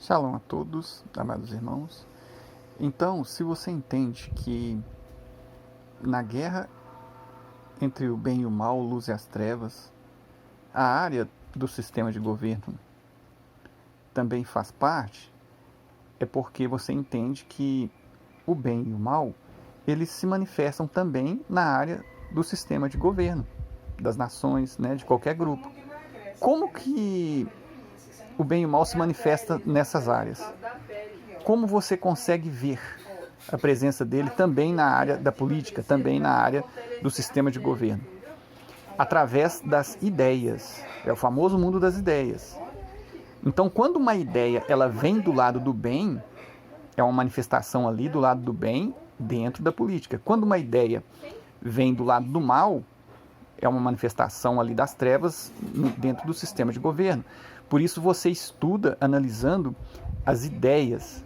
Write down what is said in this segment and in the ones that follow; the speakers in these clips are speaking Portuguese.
Shalom a todos, amados irmãos. Então, se você entende que na guerra entre o bem e o mal, luz e as trevas, a área do sistema de governo também faz parte, é porque você entende que o bem e o mal, eles se manifestam também na área do sistema de governo, das nações, de qualquer grupo. Como que o bem e o mal se manifesta nessas áreas? Como você consegue ver a presença dele também na área da política, também na área do sistema de governo? Através das ideias. É o famoso mundo das ideias. Então, quando uma ideia ela vem do lado do bem, é uma manifestação ali do lado do bem dentro da política. Quando uma ideia vem do lado do mal, é uma manifestação ali das trevas dentro do sistema de governo. Por isso você estuda analisando as ideias,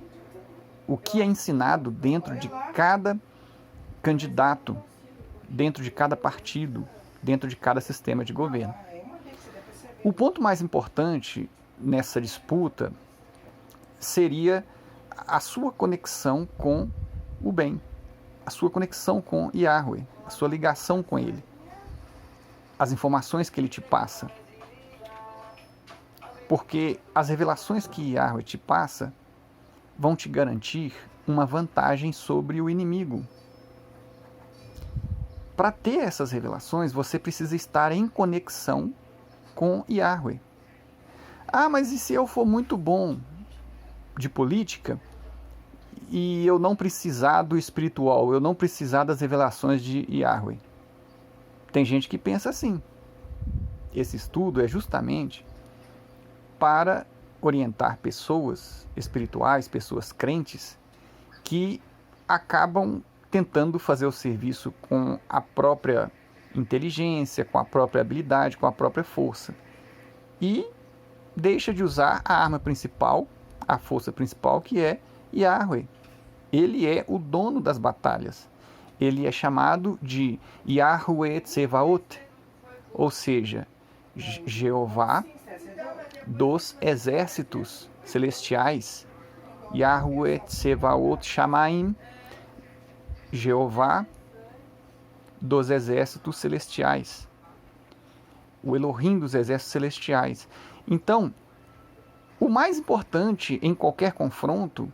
o que é ensinado dentro de cada candidato, dentro de cada partido, dentro de cada sistema de governo. O ponto mais importante nessa disputa seria a sua conexão com o bem, a sua conexão com Yahweh, a sua ligação com ele, as informações que ele te passa. Porque as revelações que Yahweh te passa vão te garantir uma vantagem sobre o inimigo. Para ter essas revelações, você precisa estar em conexão com Yahweh. Ah, mas e se eu for muito bom de política e eu não precisar do espiritual, eu não precisar das revelações de Yahweh? Tem gente que pensa assim. Esse estudo é justamente para orientar pessoas espirituais, pessoas crentes, que acabam tentando fazer o serviço com a própria inteligência, com a própria habilidade, com a própria força. E deixa de usar a arma principal, a força principal, que é Yahweh. Ele é o dono das batalhas. Ele é chamado de Yahweh Tsevaot, ou seja, Jeová dos exércitos celestiais. Yahweh Tsevaot Shamaim, Jeová dos exércitos celestiais. O Elohim dos exércitos celestiais. Então, o mais importante em qualquer confronto,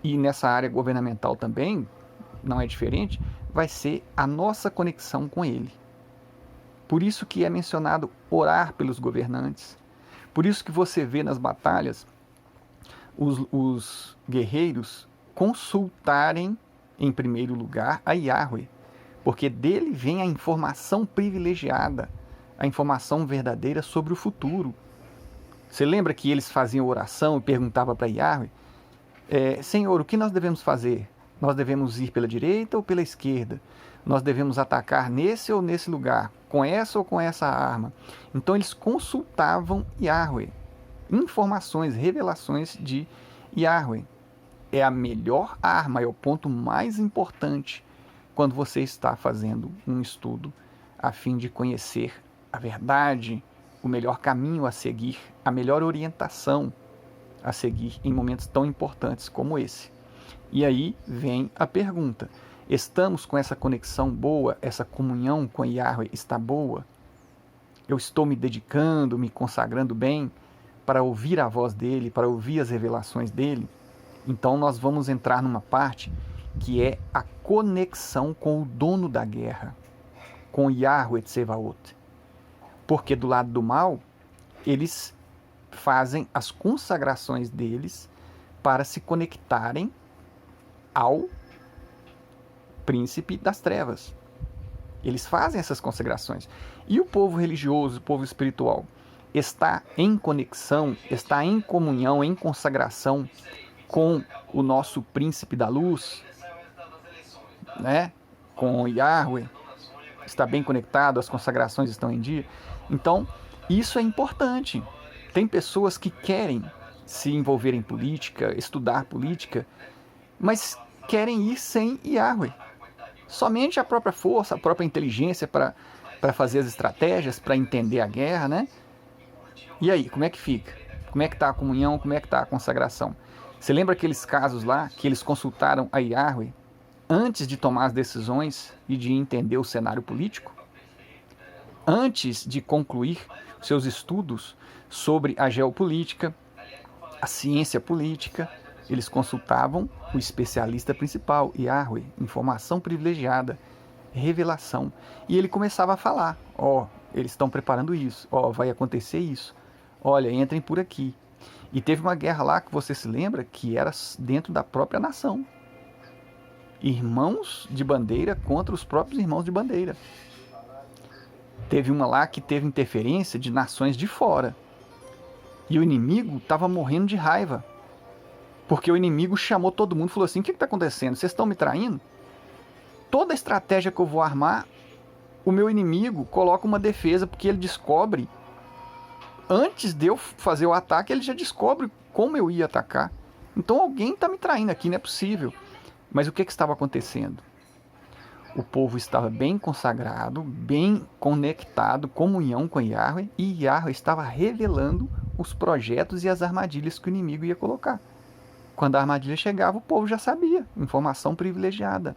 e nessa área governamental também, não é diferente, vai ser a nossa conexão com ele. Por isso que é mencionado orar pelos governantes. Por isso que você vê nas batalhas os guerreiros consultarem, em primeiro lugar, a Yahweh. Porque dele vem a informação privilegiada, a informação verdadeira sobre o futuro. Você lembra que eles faziam oração e perguntavam para Yahweh, Senhor, o que nós devemos fazer? Nós devemos ir pela direita ou pela esquerda? Nós devemos atacar nesse ou nesse lugar? Com essa ou com essa arma? Então eles consultavam Yahweh. Informações, revelações de Yahweh. É a melhor arma, é o ponto mais importante quando você está fazendo um estudo a fim de conhecer a verdade, o melhor caminho a seguir, a melhor orientação a seguir em momentos tão importantes como esse. E aí vem a pergunta: estamos com essa conexão boa, essa comunhão com Yahweh está boa? Eu estou me dedicando, me consagrando bem para ouvir a voz dele, para ouvir as revelações dele? Então nós vamos entrar numa parte que é a conexão com o dono da guerra, com Yahweh Tsevaot. Porque do lado do mal, eles fazem as consagrações deles para se conectarem ao príncipe das trevas. Eles fazem essas consagrações. E o povo religioso, o povo espiritual, está em conexão, está em comunhão, em consagração com o nosso príncipe da luz, com Yahweh, está bem conectado, as consagrações estão em dia. Então, isso é importante. Tem pessoas que querem se envolver em política, estudar política, mas querem ir sem Yahweh. Somente a própria força, a própria inteligência para fazer as estratégias, para entender a guerra, E aí, como é que fica? Como é que está a comunhão? Como é que está a consagração? Você lembra aqueles casos lá que eles consultaram a Yahweh antes de tomar as decisões e de entender o cenário político? Antes de concluir seus estudos sobre a geopolítica, a ciência política, eles consultavam o especialista principal, Yahweh, informação privilegiada, revelação. E ele começava a falar, eles estão preparando isso, vai acontecer isso, olha, entrem por aqui. E teve uma guerra lá, que você se lembra, que era dentro da própria nação. Irmãos de bandeira contra os próprios irmãos de bandeira. Teve uma lá que teve interferência de nações de fora. E o inimigo estava morrendo de raiva. Porque o inimigo chamou todo mundo e falou assim, o que está acontecendo? Vocês estão me traindo? Toda a estratégia que eu vou armar, o meu inimigo coloca uma defesa, porque ele descobre, antes de eu fazer o ataque, ele já descobre como eu ia atacar. Então alguém está me traindo aqui, não é possível. Mas o que estava acontecendo? O povo estava bem consagrado, bem conectado, comunhão com Yahweh, e Yahweh estava revelando os projetos e as armadilhas que o inimigo ia colocar. Quando a armadilha chegava, o povo já sabia, informação privilegiada.